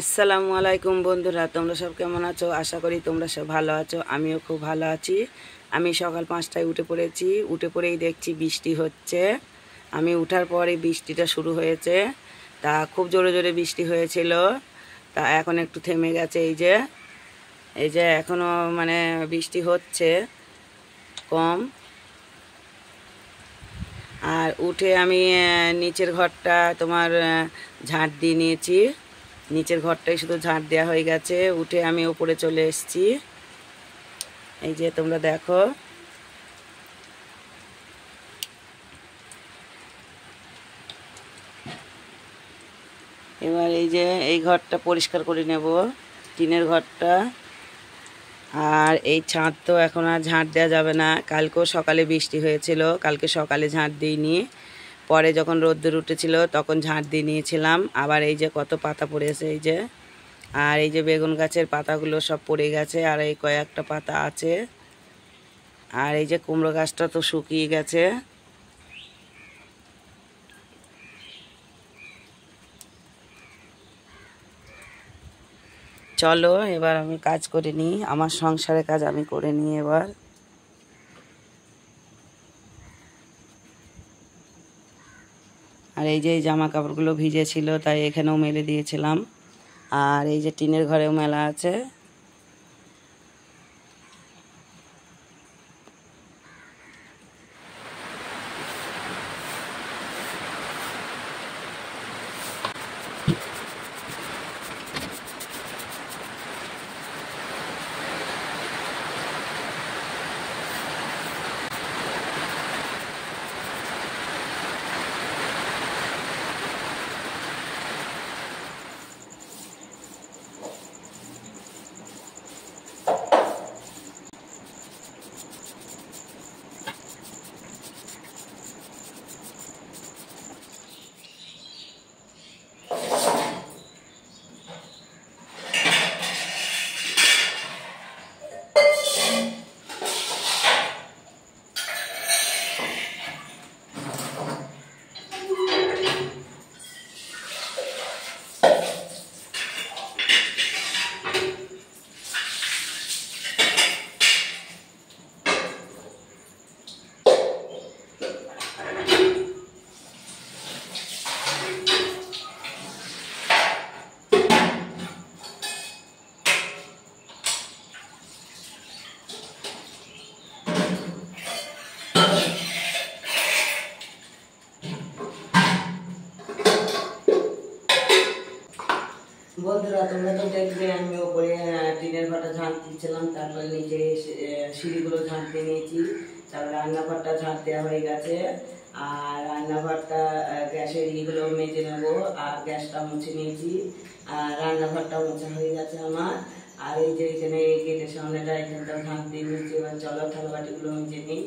আসসালামু আলাইকুম বন্ধুরা, তোমরা সব কেমন আছো? আশা করি তোমরা সব ভালো আছো। আমিও খুব ভালো আছি। আমি সকাল 5টায় উঠে পড়েছি। উঠে পড়েই দেখছি বৃষ্টি হচ্ছে। আমি উঠার পরে বৃষ্টিটা শুরু হয়েছে। তা খুব জোরে জোরে বৃষ্টি হয়েছিল। তা এখন একটু থেমে গেছে। এই যে এখনও মানে বৃষ্টি হচ্ছে কম। আর উঠে আমি নিচের ঘরটা ঝাঁট দিয়ে নিয়েছি। নিচের ঘরটাই শুধু ঝাঁট দেওয়া হয়ে গেছে। উঠে আমি উপরে চলে এসেছি। এই যে তোমরা দেখো। এবার এই যে এই ঘরটা পরিষ্কার করে নেব, টিনের ঘরটা। আর এই ছাদ তো এখন আর ঝাঁট দেওয়া যাবে না। কালকেও সকালে বৃষ্টি হয়েছিল, কালকে সকালে ঝাঁট দিইনি। পরে যখন রোদ্দুর উঠেছিল তখন ঝাঁট দিয়ে নিয়েছিলাম। আবার এই যে কত পাতা পড়েছে এই যে। আর এই যে বেগুন গাছের পাতাগুলো সব পড়ে গেছে, আর এই কয়েকটা পাতা আছে। আর এই যে কুমড়ো গাছটা তো শুকিয়ে গেছে। চলো এবার আমি কাজ করে নিই, আমার সংসারের কাজ আমি করে নিই এবার। আর এই যে জামা কাপড়গুলো ভিজে ছিল, তাই এখানেও মেলে দিয়েছিলাম। আর এই যে টিনের ঘরেও মেলা আছে। বন্ধুরা, তোমরা তো দেখবে আমি ওপরে টিনের ঘরটা ঝাঁট দিচ্ছিলাম, তারপরে নিচে সিঁড়িগুলো ঝাঁট দিয়ে নিয়েছি। তারপরে রান্নাঘরটা ঝাঁট দেওয়া হয়ে গেছে। আর রান্নাঘরটা গ্যাসের ইগুলো মেজে নেবো, আর গ্যাসটা মুছে নিয়েছি। আর রান্নাঘরটা মোছা হয়ে গেছে আমার। আর এই যে এখানে এই গেটের সামনেটা, এখানটা ঝাঁট দিয়ে নিয়েছি। এবার চলো থালাবাটিগুলো মেজে নিই।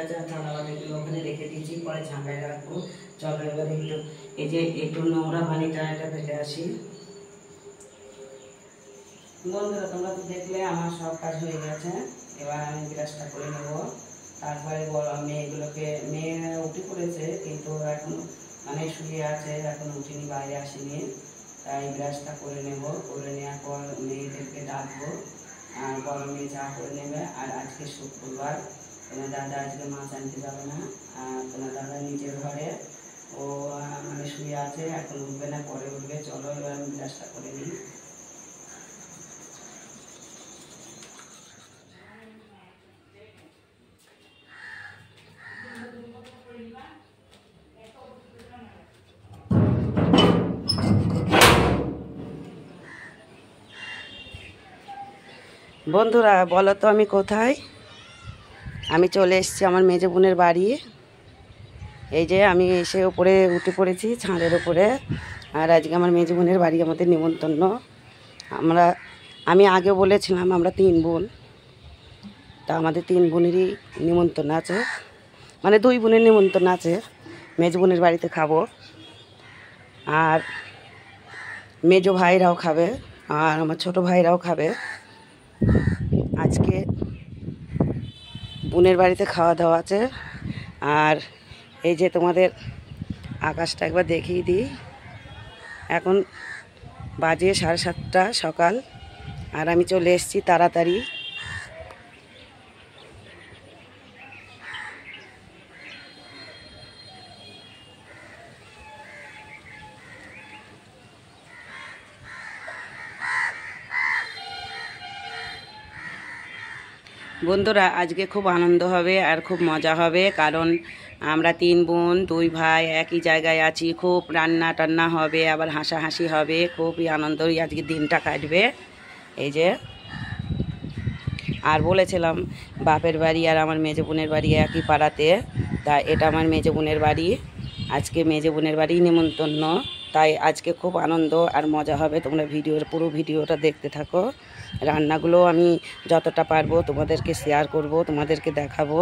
গেছে, আর থালা বাটিগুলো ওখানে রেখে দিয়েছি, পরে ঝাঁকায় রাখবো। চলো এবার একটু এই যে একটু নোংরা পানিটা এটা ফেলে আসি। বন্ধুরা তোমরা তো দেখলে আমার সব কাজ হয়ে গেছে, এবার আমি ব্রাশটা করে নেব। তারপরে মেয়েগুলোকে, মেয়ে উঠে পড়েছে কিন্তু এখন মানে শুয়ে আছে, এখন উঠিনি, বাইরে আসেনি, তাই ব্রাশটা করে নেব। করে নেওয়ার পর মেয়েদেরকে ডাকবো, আর বড় মেয়ে চা করে নেবে। আর আজকে শুক্রবার, তোমার দাদা আজকে মাছ আনতে যাবে না, আর তোমার দাদা নিজের ঘরে ও মানে শুয়ে আছে, এখন উঠবে না, পরে উঠবে। চলো এবার আমি ব্রাশটা করে নিই। বন্ধুরা বলো তো আমি কোথায়? আমি চলে এসেছি আমার মেজো বোনের বাড়ি। এই যে আমি এসে উপরে উঠে পড়েছি ছাদের উপরে, আর আজকে আমার মেজো বোনের বাড়ি আমাদের নিমন্ত্রণ। আমি আগে বলেছিলাম আমরা 3 বোন, তা আমাদের 3 বোনেরই নিমন্ত্রণ আছে, মানে 2 বোনের নিমন্ত্রণ আছে। মেজো বোনের বাড়িতে খাবো, আর মেজো ভাইরাও খাবে, আর আমার ছোট ভাইরাও খাবে। আজকে বোনের বাড়িতে খাওয়া দাওয়া আছে। আর এই যে তোমাদের আকাশটা একবার দেখিয়ে দিই, এখন বাজে 7:30 সকাল, আর আমি চলে এসেছি তাড়াতাড়ি। বন্ধুরা আজকে খুব আনন্দ হবে আর খুব মজা হবে, কারণ আমরা 3 বোন 2 ভাই একই জায়গায় আছি। খুব রান্না টান্না হবে, আবার হাসাহাসি হবে, খুবই আনন্দই আজকে দিনটা কাটবে। এই যে আর বলেছিলাম বাপের বাড়ি আর আমার মেজো বোনের বাড়ি একই পাড়াতে, তা এটা আমার মেজো বোনের বাড়ি। আজকে মেজো বোনের বাড়ি নিমন্ত্রণ, তাই আজকে খুব আনন্দ আর মজা হবে। তোমরা পুরো ভিডিওটা দেখতে থাকো। রান্নাগুলো আমি যতটা পারবো তোমাদেরকে শেয়ার করব, তোমাদেরকে দেখাবো।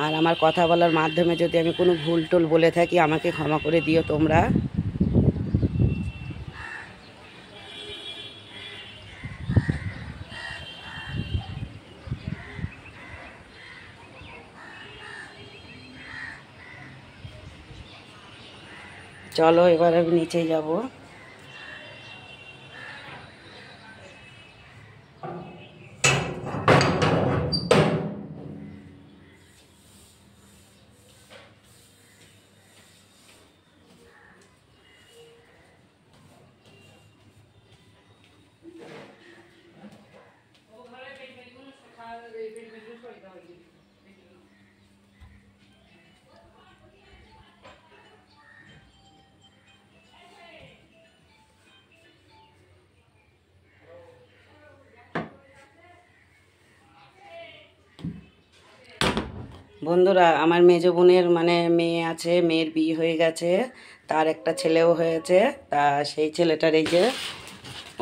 আর আমার কথা বলার মাধ্যমে যদি আমি কোনো ভুল টুল বলে থাকি আমাকে ক্ষমা করে দিও তোমরা। চলো এবার আমি নিচে যাব। বন্ধুরা আমার মেজো বোনের মানে মেয়ে আছে, মেয়ের বিয়ে হয়ে গেছে, তার একটা ছেলেও হয়েছে। তা সেই ছেলেটার এই যে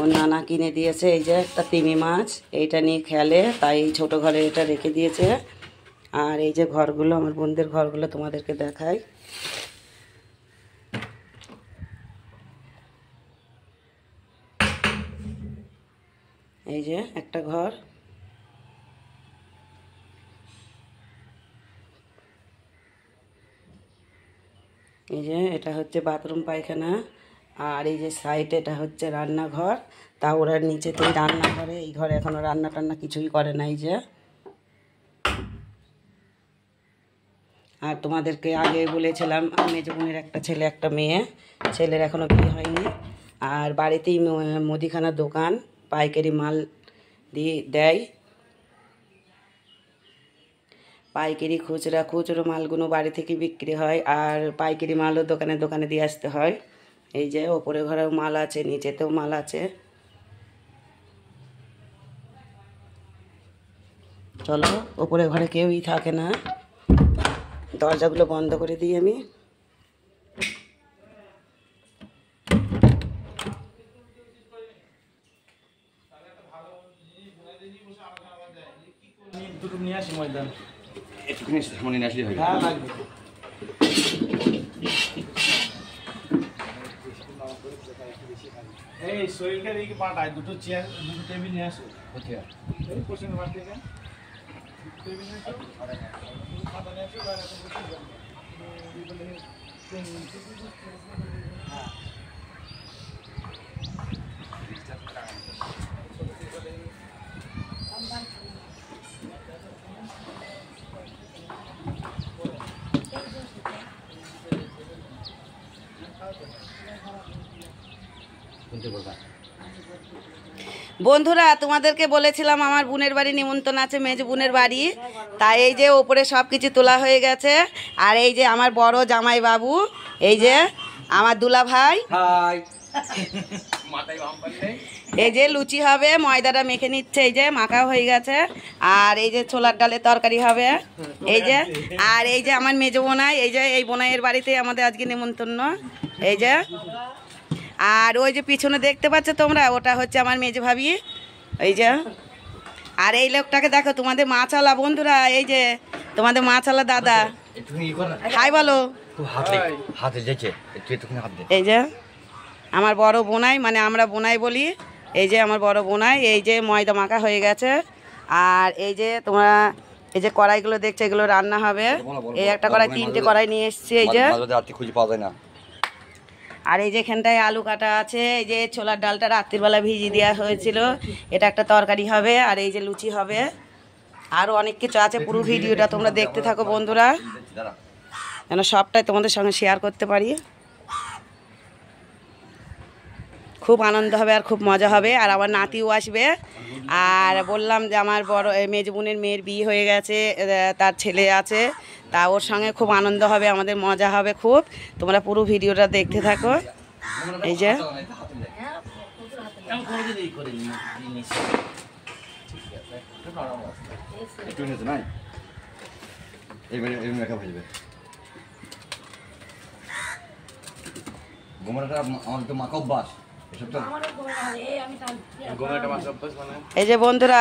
ওর নানা কিনে দিয়েছে এই যে একটা তিমি মাছ, এইটা নিয়ে খেলে, তাই এই ছোটো ঘরে এটা রেখে দিয়েছে। আর এই যে ঘরগুলো, আমার বোনদের ঘরগুলো তোমাদেরকে দেখাই। এই যে একটা ঘর, এই যে এটা হচ্ছে বাথরুম পায়খানা, আর এই যে সাইডে এটা হচ্ছে রান্নাঘর। তা ওরা নিচেতেই রান্না করে, এই ঘরে এখনও রান্না টান্না কিছুই করে না। এই যে আর তোমাদেরকে আগে বলেছিলাম মেজো বোনের একটা ছেলে একটা মেয়ে, ছেলের এখনও বিয়ে হয়নি। আর বাড়িতেই মুদিখানার দোকান, পাইকারি মাল দিয়ে দেয়, পাইকারি খুচরো মালগুলো বাড়ি থেকে বিক্রি হয়, আর পাইকারি মালও দোকানে দোকানে দিয়ে আসতে হয়। এই যে ওপরে ঘরেও মাল আছে, নিচেতেও মাল আছে। চলো ওপরে ঘরে কেউই থাকে না, দরজাগুলো বন্ধ করে দিই আমি। নিয়ে আসি ময়দান একটুখানি সামনে নিয়ে আসলে হবে। হ্যাঁ লাগবে। এই শরীরটা দিকে পাঠায় দুটো চেয়ার দুটো টেবিল নিয়ে আসো। কোথায়? এই কোচিং ঘর থেকে টেবিল নিয়ে আসো খাতা নিয়ে আসো আর একটা বসে যাও। হ্যাঁ বন্ধুরা তোমাদেরকে বলেছিলাম আমার বোনের বাড়ি নিমন্ত্রণ আছে, মেজ বোনের বাড়ি। তাই এই যে ওপরে সব কিছু তোলা হয়ে গেছে। আর এই যে আমার বড় জামাই বাবু, এই যে আমার দুলা ভাই, হাই এই যে লুচি হবে, ময়দাটা মেখে নিচ্ছে, এই যে মাখা হয়ে গেছে। আর এই যে ছোলার ডালের তরকারি হবে, এই যে। আর এই যে আমার মেজ বোনাই, এই যে এই বোনাইয়ের বাড়িতে আমাদের আজকে নিমন্ত্রণ, এই যে। আর ওই যে পিছনে দেখতে পাচ্ছ তোমরা, ওটা হচ্ছে আমার মেজ ভাবি, এই যে। আর এই লোকটাকে দেখো, তোমাদের মাছালা বন্ধুরা, এই যে তোমাদের মাছালা দাদা, হাই বলো। এই যে আমার বড় বোনাই, মানে আমরা বোনাই বলি, এই যে আমার বড় বোনাই। এই যে ময়দা মাখা হয়ে গেছে। আর এই যে তোমরা এই যে কড়াইগুলো দেখছো, এগুলো রান্না হবে। এই একটা কড়াই, 3টে কড়াই নিয়ে এসছি, এই যে। খুঁজে পাওয়া যায় না। আর এই যে এখানটায় আলু কাটা আছে, এই যে ছোলার ডালটা রাত্রিবেলা ভিজিয়ে দেওয়া হয়েছিল, এটা একটা তরকারি হবে। আর এই যে লুচি হবে, আরও অনেক কিছু আছে। পুরো ভিডিওটা তোমরা দেখতে থাকো বন্ধুরা, যেন সবটাই তোমাদের সঙ্গে শেয়ার করতে পারি। খুব আনন্দ হবে আর খুব মজা হবে। আর আমার নাতিও আসবে। আর বললাম যে আমার বড় মেজ বোনের মেয়ের বিয়ে হয়ে গেছে, তার ছেলে আছে, তা ওর সঙ্গে খুব আনন্দ হবে, আমাদের মজা হবে খুব। তোমরা পুরো ভিডিওটা দেখতে থাকো। এই যে এই যে বন্ধুরা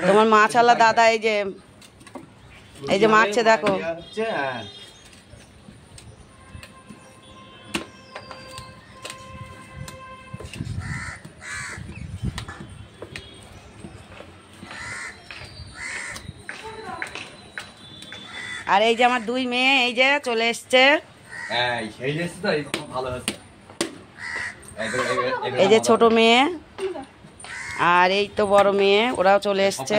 তোমার মাছালা দাদা, এই যে এই যে মাছছে দেখো। আর এই যে আমার 2 মেয়ে, এই যে চলে এসছে, এই যে ছোট মেয়ে আর এই তো বড় মেয়ে, ওরাও চলে এসছে।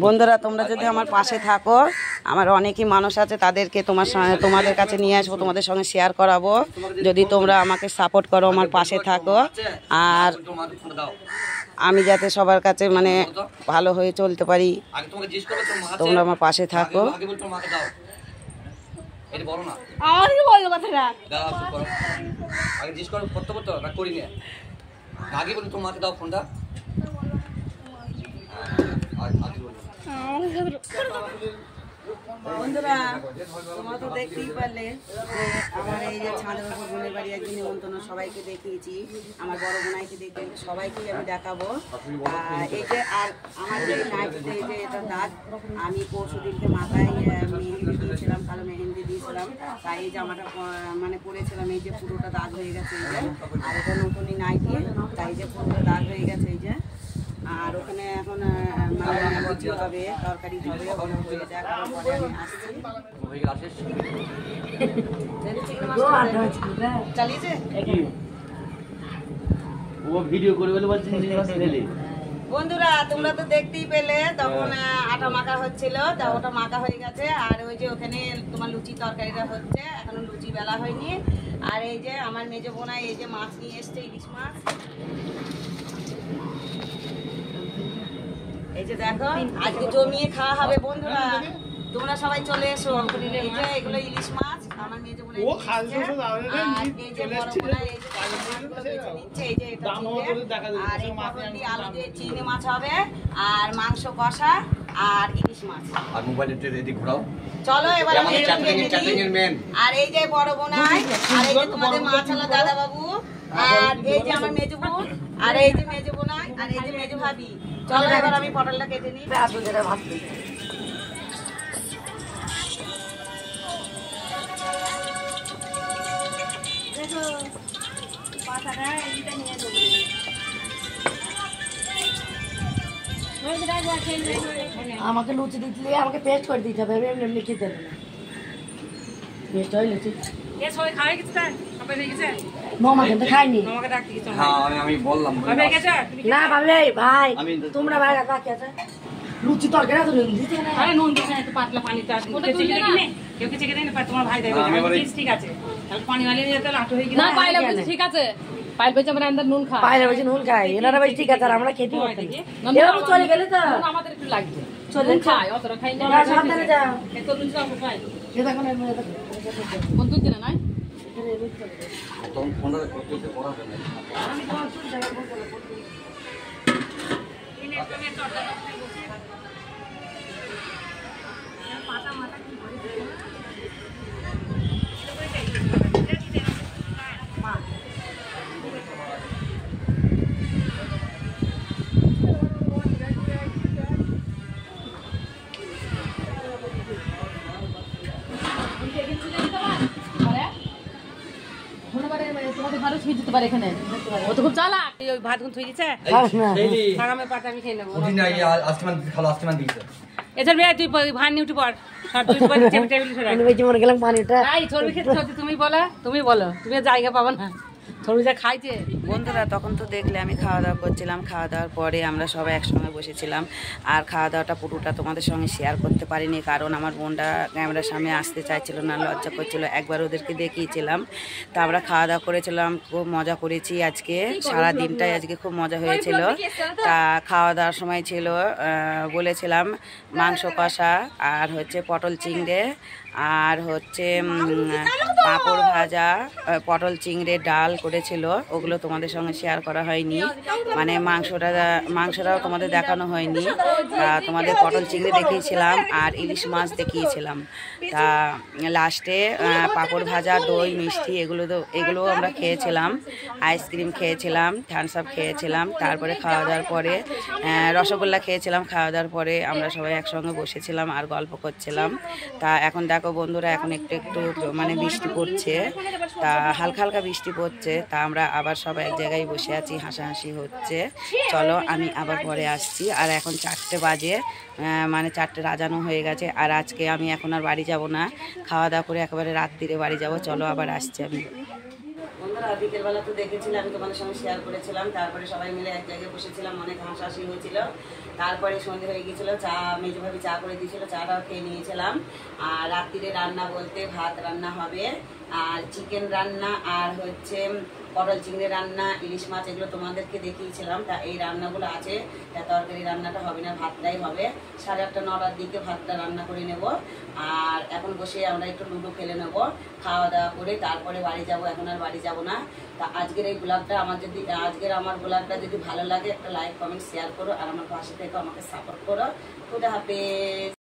বন্ধুরা তোমরা যদি আমার পাশে থাকো, আমার অনেকই মানুষ আছে, তাদেরকে তোমাদের কাছে নিয়ে আসবো, তোমাদের সঙ্গে শেয়ার করাবো, যদি তোমরা আমাকে সাপোর্ট করো, আমার পাশে থাকো। আর আমি যাতে সবার কাছে মানে ভালো হয়ে চলতে পারি, তোমরা আমার পাশে থাকো। বন্ধুরা তোমরা তো দেখতেই পারলে যে আমার এই যে ছাদের উপর বোনের বাড়ি একদিন নিমন্ত্রণ, সবাইকে দেখিয়েছি, আমার বড় বোনাইকে দেখিয়েছি, সবাইকেই আমি দেখাবো। এই যে আর আমার যে নাইটিতে এই যে এটা দাগ, আমি পরশু দিনকে মাথায় মেহেন্দি দিয়েছিলাম, কালো মেহেন্দি দিয়েছিলাম, তাই এই জামাটা মানে পরেছিলাম, এই যে পুরোটা দাগ হয়ে গেছে, এই যে। আর এটা নতুনই নাইটি, তাই যে পুরোটা দাগ হয়ে গেছে, এই যে। আর ওখানে এখন মানে লুচি হবে, তরকারি হবে, হয়ে যাক, পরে আমি আসছি। চালিয়েছে ও ভিডিও করে বলে বলছে বন্ধুরা তোমরা তো দেখতেই পেলে, তখন আটা মাখা হচ্ছিল, তা ওটা মাখা হয়ে গেছে। আর ওই যে ওখানে তোমার লুচি তরকারিটা হচ্ছে, এখনো লুচি বেলা হয়নি। আর এই যে আমার মেজো বোনাই এই যে মাছ নিয়ে এসছে, ইলিশ মাছ, এই যে দেখো আজকে জমিয়ে খাওয়া হবে বন্ধুরা, তোমরা সবাই চলে এসো। এই যে এগুলো ইলিশ মাছ আমার মেজো বোনাই নিচ্ছে, আর এই যে বড় বোনাই এই যে মাছগুলো বেছে নিচ্ছে, এই যে এটা চিংড়ি, আর এই পটল দিয়ে আলু দিয়ে চিংড়ি মাছ হবে, আর মাংস কষা আর ইলিশ মাছ। আর মোবাইলের এদিকে ঘোরাও, চলো এবার আমি আর এই যে বড় বোনাই, আর এই যে তোমাদের মাছালা দাদা বাবু, আর এই যে আমার মেজো বোন, আর এই যে মেজো বোনাই, আর এই যে মেজো ভাবি, চলো এবার আমি পটলটা কেটে নিই। ভাত আমাকে লুচি দিতে আমাকে পেস্ট করে দিতে হবে, এমনি এমনি খেতে হবে না। পেস্ট হয় লুচি মামা কিন্তু খাইনি হ্যাঁ আমি বললাম না ভাবলে ভাই তোমরা ভাই বাকি আছে লুচি তরকারি তো দিতে না। আরে নুন দিছ না, একটু পাতলা পানি তো আছে, কেউ চিকে কিনে কেউ কি চিকে দেয় না, তোমার ভাই দেবে ঠিক আছে। তাহলে পানি वाले দিয়ে তাহলে আটো হয়ে গেল না পাইলা বুঝি ঠিক আছে, পাইল বেচে আমরা আন্দার নুন খাই, পাইলে বেশি নুন খাই, এনারা বেশি ঠিক আছে আর আমরা খেতে পারতাম এরকম চলে গেলে তো নুন আমাদের একটু লাগবে, চলে খাই অতটা খাই না, না সাবধানে যাও। এত নুন খাও খাই এ দেখো না এ দেখো কোন দুধ দিনা নাই তখন ফোনটা করতে করা যাবে না। আমি তোমার শুন জায়গা বলবো তোমাদের ঘরে ছুঁয়ে দিতে পারে এখানে, ও তো খুব চালাক। ওই ভাত গুন থই দিছে, আগামে পাতা আমি খেয়ে নেব। আজকে মান খালো, আজকে মান দিয়েছে। এছাড়া ভাই তুই ভান নিউটি পড়, সব তুই পড় টেবিল সরা। আমি বেশি মনে গেলাম পানিটা তাই থরবি খেতে হচ্ছে, তুমি বলো তুমি জায়গা পাবো না, থরবি যা খাইছে। বন্ধুরা তখন তো দেখলে আমি খাওয়া দাওয়া করছিলাম, খাওয়া দাওয়ার পরে আমরা সবাই একসঙ্গে বসেছিলাম। আর খাওয়া দাওয়াটা পুরোটা তোমাদের সঙ্গে শেয়ার করতে পারিনি, কারণ আমার বোনটা ক্যামেরার সামনে আসতে চাইছিল না, লজ্জা করছিল। একবার ওদেরকে দেখিয়েছিলাম। তা আমরা খাওয়া দাওয়া করেছিলাম, খুব মজা করেছি আজকে, সারা দিনটাই আজকে খুব মজা হয়েছিল। তা খাওয়া দাওয়ার সময় ছিল বলেছিলাম মাংস কষা, আর হচ্ছে পটল চিংড়ে, আর হচ্ছে পাঁপড় ভাজা, পটল চিংড়ে ডাল করেছিল, ওগুলো তোমাদের সঙ্গে শেয়ার করা হয়নি, মানে মাংসটাও তোমাদের দেখানো হয়নি। তা তোমাদের পটল চিংড়ি দেখিয়েছিলাম আর ইলিশ মাছ দেখিয়েছিলাম। তা লাস্টে পাঁপড় ভাজা, দই, মিষ্টি এগুলো আমরা খেয়েছিলাম, আইসক্রিম খেয়েছিলাম, থামস আপ খেয়েছিলাম। তারপরে খাওয়া দাওয়ার পরে রসগোল্লা খেয়েছিলাম। খাওয়া দাওয়ার পরে আমরা সবাই একসঙ্গে বসেছিলাম আর গল্প করছিলাম। তা এখন দেখো বন্ধুরা, এখন একটু মানে বৃষ্টি পড়ছে, তা হালকা হালকা বৃষ্টি পড়ছে। তা আমরা আবার সবাই এক জায়গায় বসে আছি, হাসাহাসি হচ্ছে। চলো আমি আবার পরে আসছি। আর এখন 4টে বাজে, মানে 4টে রাজানো হয়ে গেছে। আর আজকে আমি এখন আর বাড়ি যাব না, খাওয়া দাওয়া করে একেবারে রাত্রিরে বাড়ি যাব। চলো আবার আসছি আমি। বন্ধুরা বিকেলবেলা তো দেখেছিলাম, আমি তোমাদের সঙ্গে শেয়ার করেছিলাম। তারপরে সবাই মিলে এক জায়গায় বসেছিলাম, অনেক হাসাহাসি হয়েছিল। তারপরে সন্ধে হয়ে গিয়েছিল, চা মেজোভাবে চা করে দিয়েছিল, চাটাও খেয়ে নিয়েছিলাম। আর রাত্রিরে রান্না বলতে ভাত রান্না হবে, আর চিকেন রান্না, আর হচ্ছে পটল চিংড়ি রান্না, ইলিশ মাছ, এগুলো তোমাদেরকে দেখিয়েছিলাম। তা এই রান্নাগুলো আছে। তা তরকারি রান্নাটা হবে না, ভাতটাই হবে। 8:30 9টার দিকে ভাতটা রান্না করে নেব। আর এখন বসে আমরা একটু লুডো খেলে নেব, খাওয়া দাওয়া করে তারপরে বাড়ি যাব। এখন আর বাড়ি যাব না। তা আজকের এই ব্লগটা আমার ব্লগটা যদি ভালো লাগে, একটা লাইক কমেন্ট শেয়ার করো, আর আমার পাশে থেকে আমাকে সাপোর্ট করো। খুদা হাফেজ।